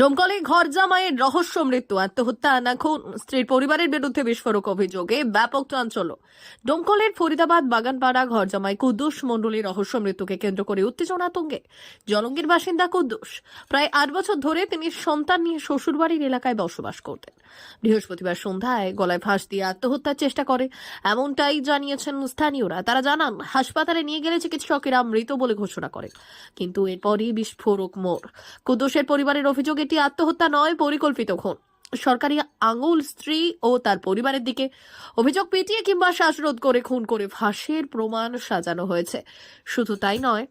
ডোমকলে ঘর জামাইয়ের রহস্য মৃত্যু, আত্মহত্যা না খুন, স্ত্রীর পরিবারের বিরুদ্ধে বিস্ফোরক অভিযোগে ব্যাপক চাঞ্চল্য। ডোমকলের ফরিদাবাদ বাগানপাড়া ঘর জামাই কুদ্দুস মণ্ডলীর রহস্য মৃত্যুকে কেন্দ্র করে উত্তেজনা তুঙ্গে। জলঙ্গির বাসিন্দা কুদ্দুস প্রায় 8 বছর ধরে তিনি সন্তান নিয়ে শ্বশুরবাড়ির এলাকায় বসবাস করতেন। বৃহস্পতিবার সন্ধ্যায় গলায় ফাঁস দিয়ে আত্মহত্যার চেষ্টা করে, এমনটাই জানিয়েছেন স্থানীয়রা। তারা জানান, হাসপাতালে নিয়ে গেলে চিকিৎসকেরা মৃত বলে ঘোষণা করেন, কিন্তু এরপরই বিস্ফোরক মোড়। কুদ্দুসের পরিবারের অভিযোগ এটি আত্মহত্যা নয়, পরিকল্পিত খুন। সরকারি আঙুল স্ত্রী ও তার পরিবারের দিকে। অভিযোগ পিটিয়ে কিংবা শ্বাসরোধ করে খুন করে ফাঁসের প্রমাণ সাজানো হয়েছে। শুধু তাই নয়,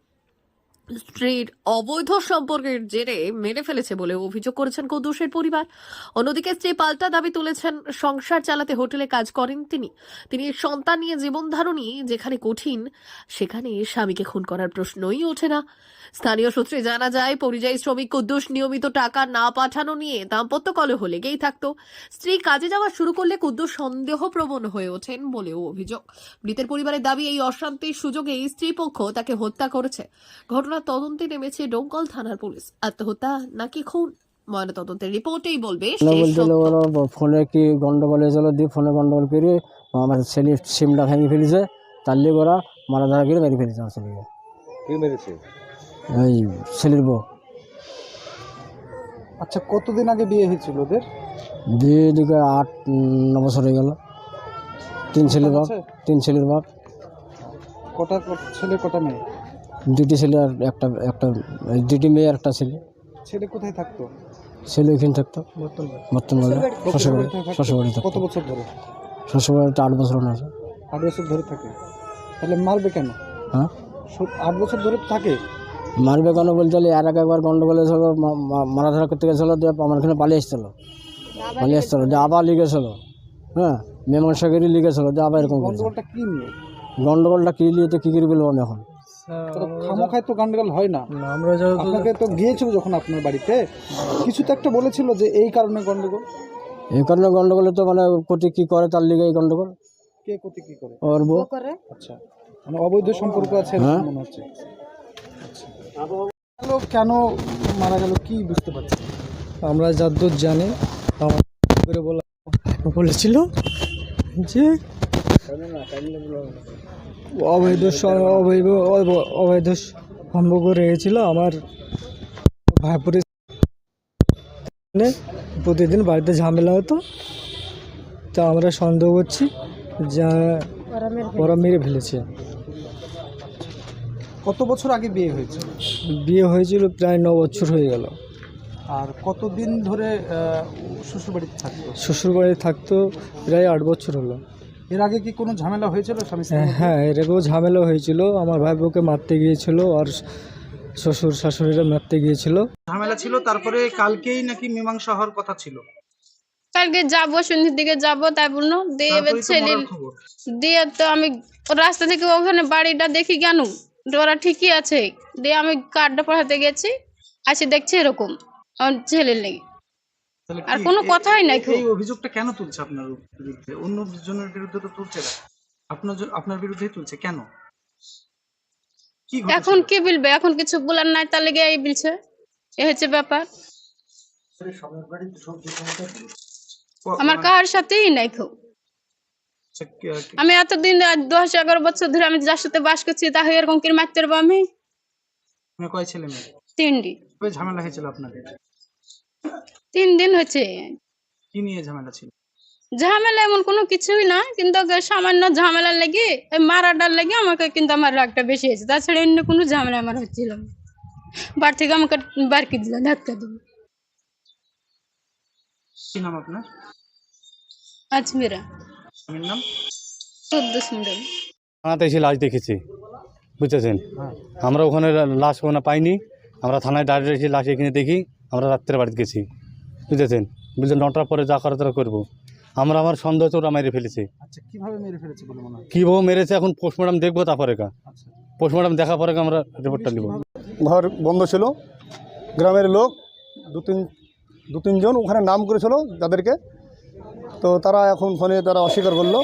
স্ত্রীর অবৈধ সম্পর্কের জেরে মেরে ফেলেছে বলে অভিযোগ করেছেন কুদ্দুসের পরিবার। অন্যদিকে স্ত্রী পাল্টা দাবি তুলেছেন, সংসার চালাতে হোটেলে কাজ করেন তিনি সন্তান নিয়ে জীবনধারণী যেখানে কঠিন, সেখানে স্বামীকে খুন করার প্রশ্নই ওঠে না। স্থানীয় সূত্রে জানা যায়, পরিযায়ী শ্রমিক কুদ্দুস নিয়মিত টাকা না পাঠানো নিয়ে দাম্পত্য কলহ লেগেই থাকতো। স্ত্রী কাজে যাওয়া শুরু করলে কুদ্দুস সন্দেহপ্রবণ হয়ে ওঠেন বলেও অভিযোগ। মৃতের পরিবারের দাবি, এই অশান্তির সুযোগে স্ত্রী পক্ষ তাকে হত্যা করেছে। ঘটনার তদন্তে নেমেছে ডোমকল থানার পুলিশ। আত্মহত্যা নাকি খুন, ময়নাতদন্তের রিপোর্টেই বলবে শেষ সত্য। ফোনে কি গন্ডগোল হয়েছিল, দিয়ে ফোনে গন্ডগোল করে আমার ছেলের সিমটা ভেঙে ফেলেছে, তার লিয়ে ওরা মারা ধরা করে মেরে ফেলেছে আমার ছেলেকে। কে মেরেছে? ওই ছেলের বউ। আচ্ছা, কতদিন আগে বিয়ে হয়েছিল ওদের? বিয়ে দিকে 8-9 বছর হয়ে গেল। তিন ছেলের বাপ। কটা ছেলে কটা মেয়ে? 2টি ছেলে আর একটা 2টি মেয়ে আর একটা ছেলে। ছেলে কোথায় থাকতো? ছেলে ওইখানে থাকতো বর্তমানে শ্বশুরবাড়ি কত থাকতো। বছর ধরে? শ্বশুরবাড়িতে 8 বছর না আছে। 8 বছর ধরে থাকে? তাহলে মারবে কেন? হ্যাঁ, 8 বছর ধরে থাকে। মারবে কেন বলতে হলে আর একবার গন্ডগোল হয়েছিল, মারা ধরা করতে গেছিল, দিয়ে আমার এখানে পালিয়ে এসেছিলো, দিয়ে আবার লিগেছিল। হ্যাঁ, মীমাংসাগিরি লিগেছিল, দিয়ে আবার এরকম করেছে। গন্ডগোলটা কি নিয়ে? গন্ডগোলটা কি নিয়ে তো কী করে বলবো আমি এখন? খামোখায় তো গন্ডগোল হয় না। আপনাকে তো গিয়েছিল যখন আপনার বাড়িতে, কিছু তো একটা বলেছিল যে এই কারণে গন্ডগোল। এই কারণে গন্ডগোলে তো মানে কোটি কী করে তার লিগে এই গন্ডগোল। কে কোথায় কি করে? ওর বউ। আচ্ছা, মানে অবৈধ সম্পর্ক আছে হ্যাঁ। মনে হচ্ছে। আচ্ছা, কেন মারা গেল কি বুঝতে পারছি? আমরা যতদূর জানি, আমার করে বলেছিল যে অবৈধ সম্পর্ক রয়েছিল আমার ভাইপুরে। প্রতিদিন বাড়িতে ঝামেলা হতো, তা আমরা সন্দেহ করছি যা ওরা মেরে ফেলেছে। কত বছর আগে বিয়ে হয়েছে? বিয়ে হয়েছিল প্রায় 9 বছর হয়ে গেল। আর কতদিন ধরে শ্বশুরবাড়িতে থাকতো? শ্বশুরবাড়ি থাকতো প্রায় 8 বছর হলো। এর আগে কি কোনো ঝামেলা হয়েছিল স্বামী স্ত্রীর মধ্যে? হ্যাঁ, এরকম ঝামেলা হয়েছিল। আমার ভাই বউকে মারতে গিয়েছিল আর শ্বশুর শাশুড়িরা মারতে গিয়েছিল। ঝামেলা ছিল, তারপরে কালকেই নাকি মীমাংসা হওয়ার কথা ছিল। কালকে যাবো, সন্ধ্যের দিকে যাবো, তাই বললো দিয়ে এবার তারপরেই তো ছেলে মরার খবর। দিয়ে তো আমি রাস্তা থেকে ওখানে বাড়িটা দেখি কেন ওরা ঠিকই আছে, দিয়ে আমি কার্ডটা পড়াতে গেছি, আসি দেখছি এরকম আমার ছেলের লেগে। তাহলে আর কি কোনো কথাই নাই খুব। এই অভিযোগটা কেন তুলছে আপনার বিরুদ্ধে? অন্য জনের বিরুদ্ধে তো তুলছে না, আপনার বিরুদ্ধেই তুলছে কেন? কি ঘটেছিল? এখন কি বলবে, এখন কিছু বলার নাই, তার লেগে এই বলছে, এ হচ্ছে ব্যাপার। আমার কার সাথেই নাই খুব। আচ্ছা, আমি এতদিন 10-11 বছর ধরে আমি যার সাথে বাস করছি, তা হয়ে এরকম কি মারতে পারবো আমি? আপনার কয় ছেলে মেয়ে? 3টি। কবে ঝামেলা হয়েছিল আপনাদের? 3 দিন হচ্ছে। কি নিয়ে ঝামেলা ছিল? ঝামেলা এমন কোনো কিছুই না, কিন্তু সামান্য ঝামেলা লেগে মারাটার লেগে আমাকে কিন্তু আমার রাগটা বেশি হয়েছে, তাছাড়া অন্য কোনো ঝামেলা আমার হচ্ছিল না। বাড়ি থেকে আমাকে বারকি দিল, ধাক্কা দিল। কি নাম আপনার? আজমিরা। স্বামীর নাম? কুদ্দুস মণ্ডল। থানাতে এসে লাশ দেখেছি, বুঝতেছেন। আমরা ওখানে লাশ ওখানে পাইনি, আমরা থানায় ডাইরেক্ট এসে লাশ এখানে দেখি। আমরা রাত্রে বাড়িতে গেছি, বুঝতেছেন। বুঝলেন, 9টার পরে যা করা তারা করবো। আমার সন্দেহ তো ওরা মেরে ফেলেছে। আচ্ছা, কিভাবে মেরে ফেলেছে বলে মনে হয়? কীভাবে মেরেছে এখন পোস্টমর্টম দেখবো, তারপরে আচ্ছা, পোস্টমর্টম দেখার পরে আমরা রিপোর্টটা নেব। ঘর বন্ধ ছিল, গ্রামের লোক দু তিনজন ওখানে নাম করেছিল যাদেরকে, তো তারা এখন ফোনে তারা অস্বীকার করলো।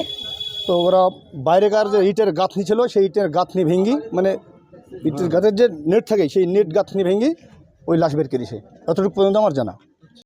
তো ওরা বাইরেকার যে ইটের গাঁথনি ছিল, সেই ইটের গাঁথনি ভেঙ্গি, মানে ইটের গাছের যে নেট থাকে সেই নেট গাঁথনি ভেঙ্গি ওই লাশ বের করেছে, যতটুকু পর্যন্ত আমার জানা।